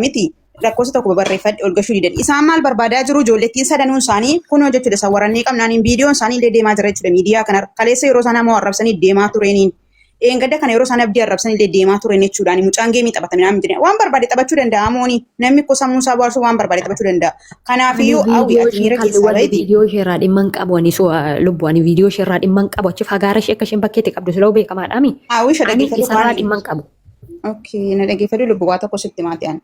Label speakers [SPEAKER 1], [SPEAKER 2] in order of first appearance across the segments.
[SPEAKER 1] miti lakkoofsa tokko barreeffadhe ol gashuu didan isaan maal barbaadaa jiru ijoollettiin sadanuun isaanii kunoo jechuudha isa warannee qabnaaniin viidiyoon isaanii illee deemaa jira jechuudha miidiyaa kana kaleessa yeroo isaan ammoo arrabsanii deemaa tureniin eeggadda kana yeroo isaan abdii arrabsanii illee deemaa turen jechuudhaan mucaan geemii taphatamee naan jedhanii waan barbaade taphachuu danda'a mooni namni ko sammuu isaa bohaarsuu waan barbaade taphachuu danda'a kanaafiyyuu hawwi ati miira keessaa baay'ee
[SPEAKER 2] viidiyoo sheeraa dhimman qabu ani so lubbu'ani viidiyoo sheeraa dhimman qabu achi fagaara ishee akka isheen bakkeetti qabdu silaa beekamaadhaami
[SPEAKER 1] hawwi shadhageeffatu
[SPEAKER 2] isarraa dhimman qabu.
[SPEAKER 1] Okay, na dhaggeeffatu lubbu waa tokko sitti maati'an.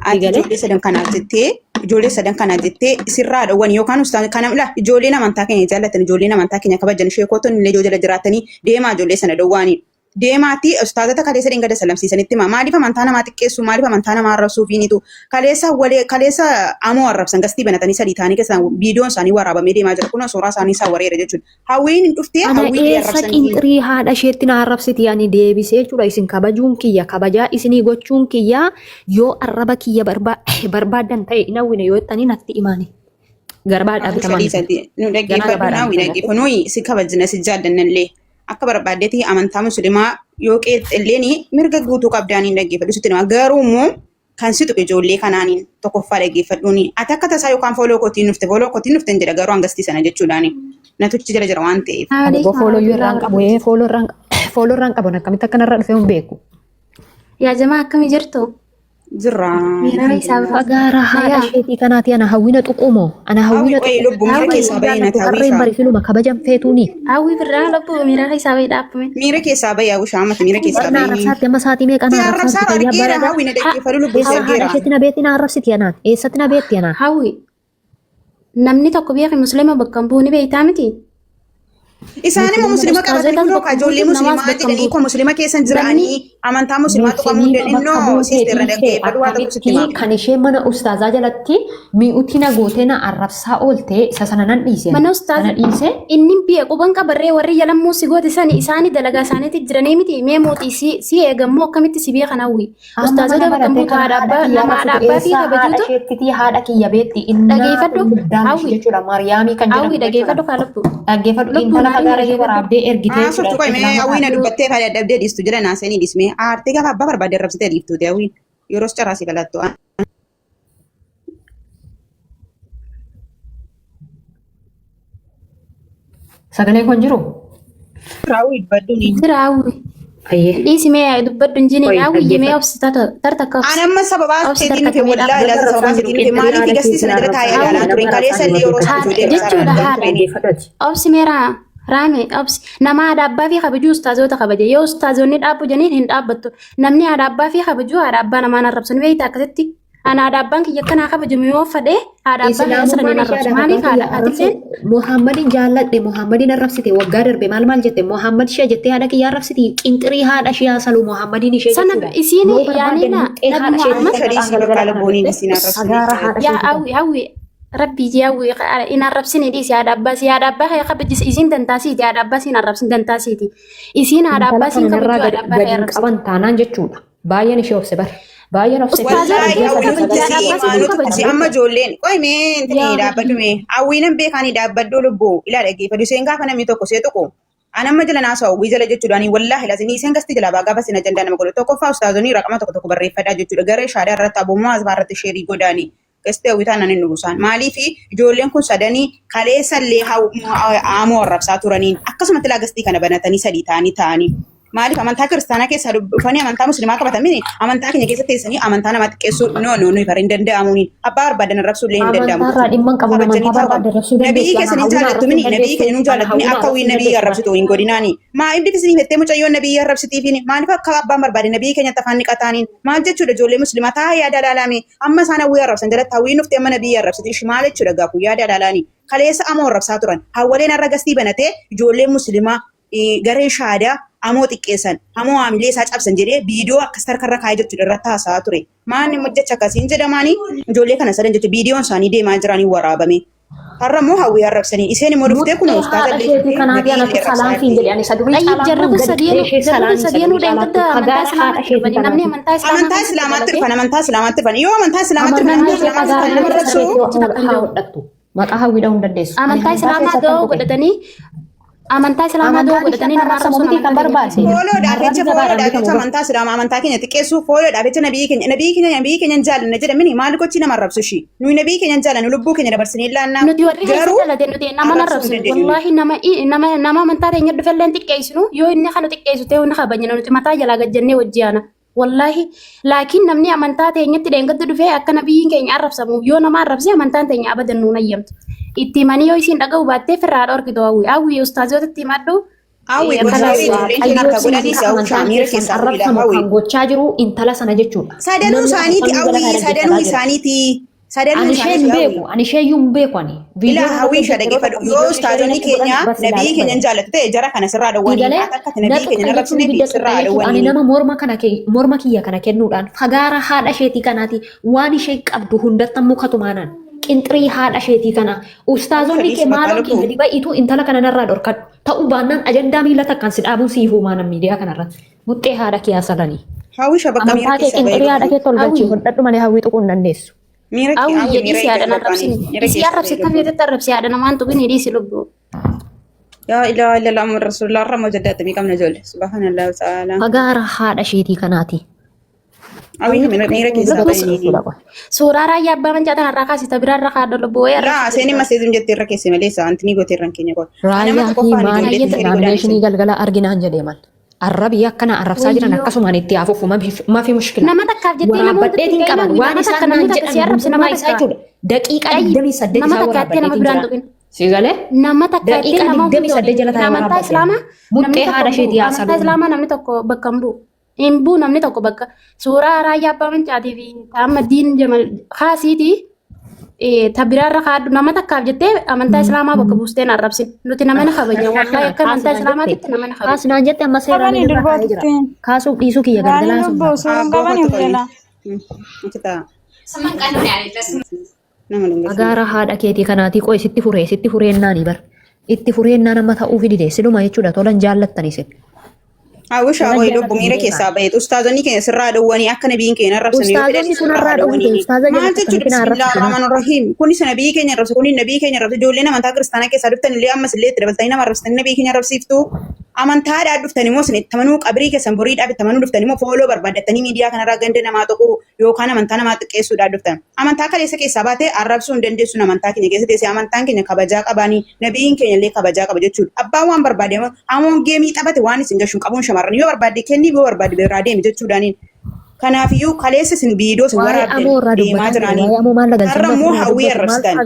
[SPEAKER 1] Ati ijoollee sadan kanaaf jettee ijoollee sadan kanaaf jettee sirraa dhawwan yookaan ustaan kana ijoolleen amantaa keenya jaallatan ijoolleen amantaa keenya kabajan sheekotonni illee ijoollee jiraatanii deemaa ijoollee sana dhawwaanii. Deemaati ustaazota kaleessa dhingada salamsiisanitti maaliif amantaa namaa xiqqeessu maaliif amantaa namaa arrabsuu fiinitu kaleessa amoo arrabsan gastii banatanii sadii ta'anii keessaan viidiyoon isaanii waraabamee deemaa jira kun suuraa isaanii isaa wareera jechuudha. Hawwiin dhuftee hawwiin
[SPEAKER 2] arrabsan. Ana qinxirii haadha isheetti na arrabsiti ani deebisee jechuudha isin kabajuun kiyya kabajaa isinii gochuun kiyya yoo arraba kiyya barbaadan ta'e hin hawwine yoo jettanii natti himaani. Garbaadhaa bitaman.
[SPEAKER 1] Nu dhaggeeffadhu naawwi dhaggeeffa nuyi si kabajna si jaallannallee. Akka barbaadetti amantaa musliimaa yoo qeexxilleen mirga guutuu qabdaaniin dhaggeeffadhu sitti nama garuu immoo kan si tuqe ijoollee kanaaniin tokkoffaa dhaggeeffadhuuni ati akka tasaa yookaan fooloo kootiin nufte jedha garuu hangastii sana jechuudhaani natuchi jala jira waan ta'eef.
[SPEAKER 2] Fooloo irraan qabu fooloo irraan qabu akkamitti akkanarra dhufee hin beeku.
[SPEAKER 3] Yaa jamaa akkamii jirtu?
[SPEAKER 1] Jirra.
[SPEAKER 2] Fagaara haadha isheetii kanaati ana hawwina xuqumoo ana hawwina
[SPEAKER 1] lubbu miira keessaa bahee na
[SPEAKER 2] harreen barisiluma kabajan feetuuni.
[SPEAKER 3] Hawwi birraa lubbu miira keessaa bahee dhaabbame.
[SPEAKER 1] Miira keessaa bahee hawwi shaamati miira keessaa bahee.
[SPEAKER 2] Arrabsaatti amma saatii meeqa na
[SPEAKER 1] arrabsaatti argeera hawwi na dhaggeeffadhu lubbu isaa argeera.
[SPEAKER 2] Haadha isheetti na beetti na arrabsiti anaan eessatti na beetti anaan.
[SPEAKER 3] Hawwi namni tokko biyya musliima bakka hin buune beektaa miti.
[SPEAKER 1] Isaan immoo musliima qabatanii kunoo ijoollee musliimaa jedhanii kun musliima keessan jiranii amantaa musliimaa tuqamuu dandeenyoo sisteerra dhaggeeffadhu waa tokko sitti himaa.
[SPEAKER 2] Kan ishee mana ustaazaa jalatti mi'uutti na gootee na arrabsaa oolte isa sana nan dhiise.
[SPEAKER 3] Mana ustaazaa dhiise inni biyya quban qabarree warri yalammoo si goote sani isaanii dalagaa isaaniitti jiranii miti mee mootii si eegammoo akkamitti si beekan hawwi. Ustaazota bakka buutu haadha abbaa fi kabajuutu.
[SPEAKER 2] Isheetti haadha kiyya beetti
[SPEAKER 3] dhaggeeffadhu hawwi
[SPEAKER 2] jechuudha Maariyaamii kan jedhamu.
[SPEAKER 3] Hawwi dhaggeeffadhu kaalubbu.
[SPEAKER 2] Dhaggeeffadhu fagaara ishee waraabdee ergitee
[SPEAKER 1] Softu qoy mee hawwiina dubbattee faayyaa dhabdee dhiistu jira naasanii dhiismee aartee gaafa abbaa barbaadde arrabsitee dhiiftuuti hawwiin yeroos caraasii galattu.
[SPEAKER 2] Sagalee kun jiru?
[SPEAKER 1] Raawwii dubbadduun hin
[SPEAKER 3] jira hawwi. Dhiisimee dubbaddu hin jine hawwi jimee obsita tartakka obsi.
[SPEAKER 1] Anamma sababaa keetiin nuti wallaa ilaasa sababaa keetiin maaliif gastii sana jala taa'ee ilaalaa ture kaleessa illee yeroo
[SPEAKER 3] jechuudha haadha obsi meeraa. Raame obsi nama haadha abbaa fi kabajuu ustaazota kabaje yoo ustaazonni dhaabbu janiin hin dhaabbattu namni haadha abbaa fi kabajuu haadha abbaa namaan arrabsan beektaa akkasitti ana haadha abbaan kiyya akkanaa kabajamu yoo fadhee haadha abbaa kiyya sana hin arrabsu maaliif haadha atiseen
[SPEAKER 2] Muhammadin jaalladhe Muhammadin arrabsite waggaa darbe maal jette Muhammad ishee jettee haadha kiyya arrabsiti qinxirii haadha ishee salu Muhammadin ishee
[SPEAKER 3] sana isiin yaanina yaa hawwi Rabbi jaawi in arrabsini dhisi haadha abbaa kee kabajis isin dantaasiiti haadha abbaa siin arrabsin dantaasiiti isin haadha abbaa siin kabajuu haadha abbaa kee arrabsin
[SPEAKER 2] qaban taanaan jechuudha baay'een ishee obse bar baay'een obse
[SPEAKER 1] amma ijoolleen qoy mee intini dhaabbadhu mee hawwiinan beekanii dhaabbadhu lubbuu ilaa dhaggeeffadhu seen gaafa namni tokko see tuqu anamma jala naasoo hawwii jala jechuudhaani wallaahi lazinii seen gasti jala gaafa sin ajandaa nama godhu tokkoffaa ustaazonni raqama tokko barreeffadhaa jechuudha garee shaadaa irratti abummaa asbaa irratti sheerii godaanii. Gastee hawwitaan nan inni gusaan maaliif ijoolleen kun sadanii kaleessallee aamoo arrabsaa turaniin akkasumatti ilaa gastii kana banatanii sadii ta'anii maaliif amantaa kiristaanaa keessaa dhufanii amantaa musliimaa qabatanii amantaa keenya keessa teessanii amantaa namaa xiqqeessuu nuyi bara hin danda'amuun abbaa barbaadan arrabsuullee hin danda'amu. Nabiyyi keessa ni jaallattu mini nabiyyi keenya nu jaallattu akka hawwiin nabiyyi arrabsitu hin godinaani maa ibdi fisanii fettee mucayyoon nabiyyi arrabsitiifiin maaliif akka abbaan barbaade nabiyyi keenya afaan niqataaniin maal jechuudha ijoollee musliimaa taa yaada ilaalame amma isaan hawwii arrabsan jalatti hawwiin nuftee amma nabiyyi arrabsiti maal jechuudha gaafuu yaada ilaalaanii kaleessa amoo arrabsaa turan hawwaleen har'a gastii banatee ijoollee musliimaa garee shaadaa amoo xiqqeessan amoo haamilee isaa cabsan jedhee viidiyoo akkas harkarra kaa'ee jechuudha irratti haasaa ture maanni hojjecha akkasiin jedhamaanii ijoollee kana sadan jechuudha viidiyoon isaanii deemaa jiranii waraabame har'a immoo hawwii arrabsanii isheen immoo dhuftee kun ustaaza
[SPEAKER 2] illee kanaaf yana salaatiin jedhe ani saduu
[SPEAKER 3] jarraba sadiinuu deemtata
[SPEAKER 1] amantaa islaamaatti dhufan yoo amantaa islaamaatti dhufan
[SPEAKER 2] maqaa hawwiidha hin dandeessu
[SPEAKER 3] amantaa islaamaa ta'uu godhatanii Amantaa Islaamaa doo godhatanii nama arrabsuun
[SPEAKER 2] kan barbaade.
[SPEAKER 1] Fooloodhaaf jecha amantaa Islaamaa amantaa keenya xiqqeessuu fooloodhaaf jecha nabii keenya hin jaallanne jedhamini maal gochi nama arrabsu ishii nuyi nabii keenya hin jaallanne lubbuu keenya dabarsinee ilaannaa
[SPEAKER 3] nuti warri keessa dhalate nuti nama arrabsinu wallaahi nama amantaa teenya dhufellee xiqqeessinu yoo inni kana xiqqeessu ta'e inni kabajna nuti mataa jalaa gajjannee wajjiyaana wallaahi laakiin namni amantaa teenyatti dheengaddu dhufee akka nabiyyiin keenya arrabsamu yoo nama arrabse amantaan teenya abadan nuun ayyamtu itti manii yoo isiin dhaga'u baattee firraa dhorkitu hawwi ustaazootatti himadhu
[SPEAKER 1] Hawwi
[SPEAKER 2] kan gochaa jiru intala sana jechuudha.
[SPEAKER 1] Sadanuu isaaniiti.
[SPEAKER 2] Ani ishee hin beeku ani.
[SPEAKER 1] Ilaa hawwii ishee dhaggeeffadhu. Yoo ustaazonni keenya nabii keenya hin jaallatu ta'e jara kana sirraa dhawwanii akka nabii keenya hin arrabsine fi sirraa dhawwanii.
[SPEAKER 2] Ani nama morma kiyya kana kennuudhaan fagaara haadha isheetii kanaati waan ishee qabdu hundattan mukatu maanan. Qinxirii haadha isheetii kana ustaazonni kee maaloo keenya dhiba'iitu intala kana narraa dhorkadhu. Ta'uu baannaan ajandaa miila takkaan si dhaabuun si hifuu maanan miidiyaa kanarratti. Muxxee haadha kee asalanii.
[SPEAKER 1] Hawwii ishee bakka miira
[SPEAKER 2] keessa qinxirii haadha kee tolgalchii hodhadhu malee hawwii tuquu hin dandeessu.
[SPEAKER 3] Hawwi jedhii si haadha arrabsini. Isii arrabsi kafeetetti arrabsi haadha namaan tuqin hidhii si lubbu.
[SPEAKER 1] Yaa ilaaha illallah Muhammad Rasulullah irra mojjaddaatti miiqamna ijoollee. Subhaanallah ta'ala.
[SPEAKER 2] Fagaara haadha isheetii kanaati.
[SPEAKER 1] Hawwiin miira keessaa baay'ee.
[SPEAKER 3] Suuraa raayyaa abbaa mancaatan irraa kaasita biraarra kaadha lubbu wayii arrabsi.
[SPEAKER 1] Laa seenii maseetum jettee irra keessa malee saanti ni gootee irraan keenya qofa.
[SPEAKER 2] Raayyaa fi naanneeshinii galgala arginaan jedheeman. Arrabii akkana arrabsaa jiran akkasumaan itti haafuuf mafi mushkila.
[SPEAKER 3] Nama takkaaf jettee nama
[SPEAKER 2] badheetiin qaban waan isaan naan jedhan nama isaa jechuudha. Daqiiqaa 28
[SPEAKER 3] nama takkaatti nama biraan tuqin.
[SPEAKER 2] Sigalee
[SPEAKER 3] nama takkaatti nama
[SPEAKER 2] 28 jala taa'ee
[SPEAKER 3] amantaa Islaamaa
[SPEAKER 2] muxxee haadha isheetii
[SPEAKER 3] amantaa
[SPEAKER 2] haasalu.
[SPEAKER 3] Islaamaa namni tokko bakka hin bu'u. Hin bu'u namni tokko bakka suuraa raayyaa abbaa mancaatii fi taa'amma diin jamal kaasiitii tabiraarra kaaddu nama takkaaf jettee amantaa Islaamaa bakka buusteen arrabsin. Nuti nama na kabajna wallahi akka amantaa Islaamaatitti nama na kabajna.
[SPEAKER 2] Kaasnaan jette amma seeraan inni irra taa'ee jira. Kaasuuf dhiisuu kiyya galgalaa sun. Agaara haadha keetii kanaatii qoy sitti fureennaan bar. Itti fureennaan amma ta'uu fidide siluma jechuudha tolan jaallattanis.
[SPEAKER 1] Hawwisha hawwii lubbu miira keessaa baheetu ustaazonni keenya sirraa dhawwanii akka nabiin keenya arrabsan
[SPEAKER 2] Ustaazonni sun irraa dhawwanii
[SPEAKER 1] maal jechuudha bismillaahi rahmaani rahiim kunis nabii keenya arrabsu kunis nabii keenya arrabsu ijoolleen amantaa kiristaanaa keessaa dhuftan illee ammas illee itti dabaltanii nama arrabsitanii nabii keenya arrabsiiftu amantaadhaa dhuftan immoo isin itti amanuu qabrii keessan boriidhaaf itti amanuu dhuftan immoo fooloo barbaaddatanii miidiyaa kanarraa ganda namaa tuquu yookaan amantaa namaa xiqqeessuudhaan dhuftan amantaa kaleessa keessaa baatee arrabsuu hin dandeessu amantaa keenya keessa teessee amantaan keenya kabajaa qabaanii nabiin keenya illee kabajaa qaba jechuudha abbaan waan barbaade hamoon geemii taphate waan isin gashuun qabuun shamarran yoo barbaade kenni yoo barbaade biraa deemi jechuudhaaniin kanaafiyyuu kaleessa isin biidoo isin waraabde deemaa jiranii har'a immoo hawwii arrabsitan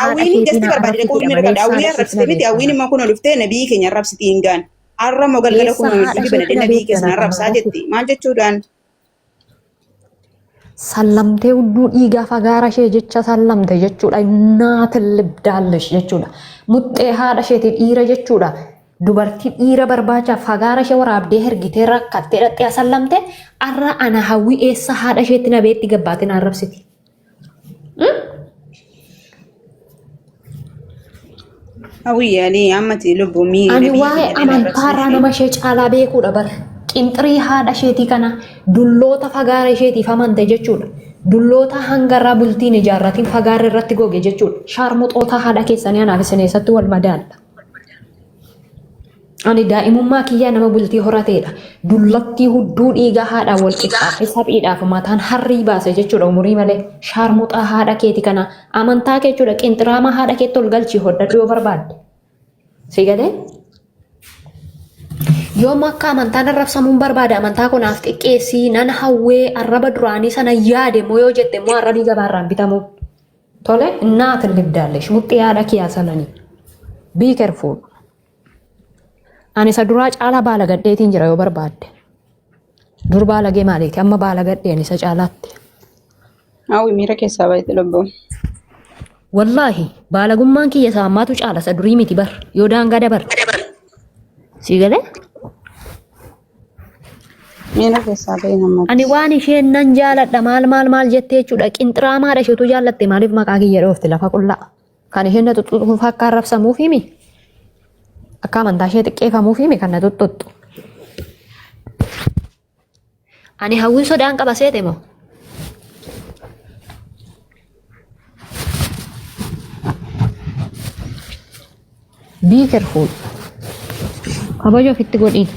[SPEAKER 1] hawwiin jasti barbaade dhaquu dhimmi dhaqaadha hawwii arrabsite miti hawwiin immoo kun dhuftee nabii keenya arrabsitii hin gaane har'a immoo galgala kun dhufi banadhe nabii keessa arrabsaa jetti maal jechuudhaan.
[SPEAKER 2] Sallamtee hudduu dhiigaa fagaara ishee jecha sallamte jechuudha naatin libdaallish jechuudha muxxee haadha isheetii dhiira jechuudha. Dubartii dhiira barbaacha fagaara ishee waraabdee hergitee rakkattee dhaqxee sallamte arra ana hawwii eessa haadha isheetti nabeetti gabbaatiin arrabsiti.
[SPEAKER 1] Hawwii yaalii ammati lubbuu miiri.
[SPEAKER 2] Ani waa'ee amantaarraa nama ishee caalaa beekuudha bara. Qinxirii haadha isheetii kana dulloota fagaara isheetiif amante jechuudha. Dulloota hangarraa bultiin ijaarratiin fagaara irratti goge jechuudha. Shaarmuxoota haadha keessanii anaaf isin eessatti wal madaala. Ani daa'imummaa kiyyaa nama bultii horateedha. Dullattii hudduu dhiigaa haadhaan wal qixxaate saphiidhaaf mataan harrii baase jechuudha umurii malee. Shaarmuxaa haadha keeti kana amantaa kee jechuudha qinxiraama haadha keetti ol galchii hodhadhu yoo barbaadde. Si galee? Yoom akka amantaan arrabsamuun barbaade amantaa kunaaf xiqqeessii nan hawwee arraba duraanii sana yaade moo yoo jette moo arrabii gabaarraan bitamu. Tole naatin libdaallesh muxxii haadha kiyyaa sananii. Be careful. Ani isa duraa caalaa baala gadheetiin jira yoo barbaadde. Dur baala gee maaliiti amma baala gadheen isa caalaatti.
[SPEAKER 1] Hawwii miira keessaa baay'ee lubbuu.
[SPEAKER 2] Wallaahi baalagummaan kiyya isaa ammaatu caala isa durii miti bar yoo daangaa dabarte. Si galee?
[SPEAKER 1] Miira keessaa baay'ee namatti.
[SPEAKER 2] Ani waan isheen nan jaaladha maal jettee jechuudha qinxiraamaadha isheetu jaallatte maaliif maqaa kiyya dhoofte lafa qullaa. Kan isheen na xuxxuxuuf akka arrabsamuuf himi. Akka amantaa ishee xiqqeeffamuuf himi kan na xuxxuxxu. Ani hawwiin sodaan qaba seete moo? Be careful. Kabaja ofitti godhin.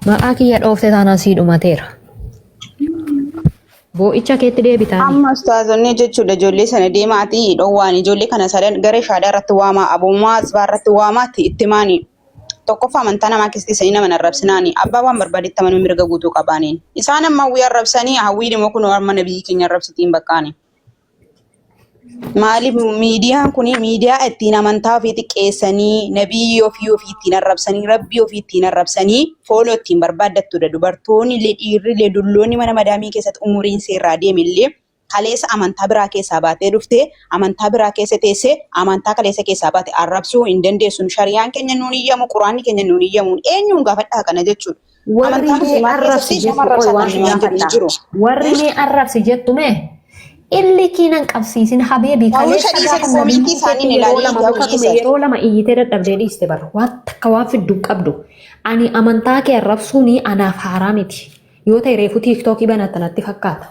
[SPEAKER 2] Maqaa kiyya dhoofte taanaan sii dhumateera. Boo'icha keetti deebitaan.
[SPEAKER 1] Amma ustaazonni jechuudha ijoollee sana deemaatii dhoowwaan ijoollee kana sadan garee shaadaa irratti waamaa abummaa asbaa irratti waamaatti itti maanii tokkoffaa amantaa namaa keessatti isanii nama arrabsinaanii abbaa waan barbaadetti amanuu mirga guutuu qabaaniin isaan amma hawwii arrabsanii hawwii dhimmoo kun warma nabiyyi keenya arrabsitiin bakkaani. Maaliif miidiyaan kun miidiyaa ittiin amantaa ofii xiqqeessanii nabiyyi ofii ittiin arrabsanii rabbii ofii ittiin arrabsanii fooloo ittiin barbaaddattudha dubartoonni illee dhiirri illee dulloonni mana madaamii keessatti umuriin seerraa deemillee kaleessa amantaa biraa keessaa baatee dhuftee amantaa biraa keessa teessee amantaa kaleessa keessaa baate arrabsuu hin dandeessuun shariyaan keenya nuun iyyamu quraanni keenya nuun iyyamuun eenyuun gaafadhaa kana jechuudha.
[SPEAKER 2] Warri mee arrabsi jettume illi kiinan qabsiisin habeebii yeroo lama iyyitee dadhabdee dhiiste bara waan takka waan fidduu qabdu ani amantaa kee arrabsuuni anaaf haaraa miti yoo ta'e reefuu tiiktookii banatta natti fakkaata.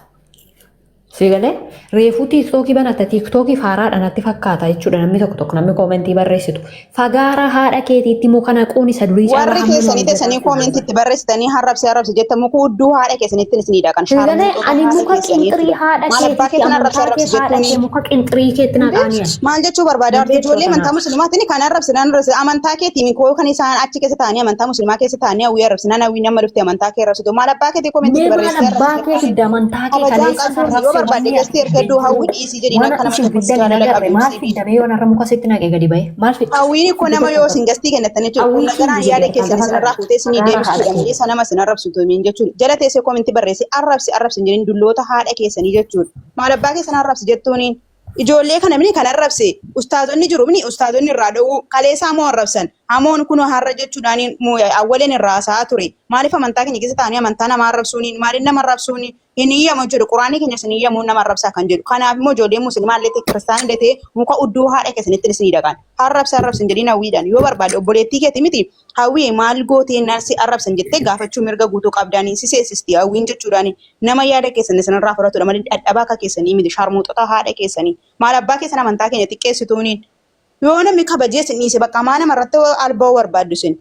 [SPEAKER 2] Sigalee reefuu tiiktookii banatta tiiktookii faaraadha natti fakkaata jechuudha namni tokko namni koomentii barreessitu fagaara haadha keetiitti muka naquun isa durii
[SPEAKER 1] warri keessanii teessanii koomentiitti barreessitanii harrabsi jetta muka hudduu haadha keessanitti isiniidha kan
[SPEAKER 2] Sigalee ani muka qinxirii haadha keetiitti amantaa kee haadha kee muka qinxirii keetti naqaaniya.
[SPEAKER 1] Maal jechuu barbaada ijoollee amantaa musliimaatiin kan arrabsinan amantaa keetiin koo kan isaan achi keessa taa'anii amantaa musliimaa keessa taa'anii hawwii arrabsinan hawwii nama dhuftee amantaa kee arrabsitu maal abbaa keetii koomentiitti barreessitee
[SPEAKER 2] abbaa kee hidda amantaa kee kaleessa
[SPEAKER 1] barbaade gasti ergaduu hawwi dhiisii jedhina kana
[SPEAKER 2] maal fidame yoo narra muka sitti naqee gadi ba'e maal fidame
[SPEAKER 1] hawwiin kun nama yoo sin gastii kennatan jechuudha nagaraan yaada keessan sanarraa fuutee sinii deebisuudha isa nama sin arrabsitu miin jechuudha jala teessee koomentii barreesse arrabsi jedhin dulloota haadha keessanii jechuudha maal abbaa keessan arrabsi jettuuniin ijoollee kana mini kan arrabse ustaazonni jiru mini ustaazonni irraa dha'uu kaleessa hamoo arrabsan hamoon kun har'a jechuudhaan awwaleen irraa haasa'aa ture maaliif amantaa keenya keessa taa'anii amantaa nama arrabsuuni maaliif nama arrabsuuni hin iyyamu jedhu quraanii keenya sin iyyamuun nama arrabsaa kan jedhu kanaaf immoo ijoolleen musliimaa illee kiristaanii illee ta'e muka udduu haadha keessanitti isinii dhaqan arrabsan jedhin hawwiidhaan yoo barbaade obboleettii keeti miti hawwii maal gootee narsi arrabsan jettee gaafachuu mirga guutuu qabdaanii si seesisti hawwiin jechuudhaan nama yaada keessanii sanarraa fudhatudha malee dhadhabaa akka keessanii miti sharmuuxota haadha keessanii maal abbaa keessan amantaa keenya xiqqeessituuniin yoo namni kabajee sin dhiise bakka maa namarratti alba'uu barbaaddu sin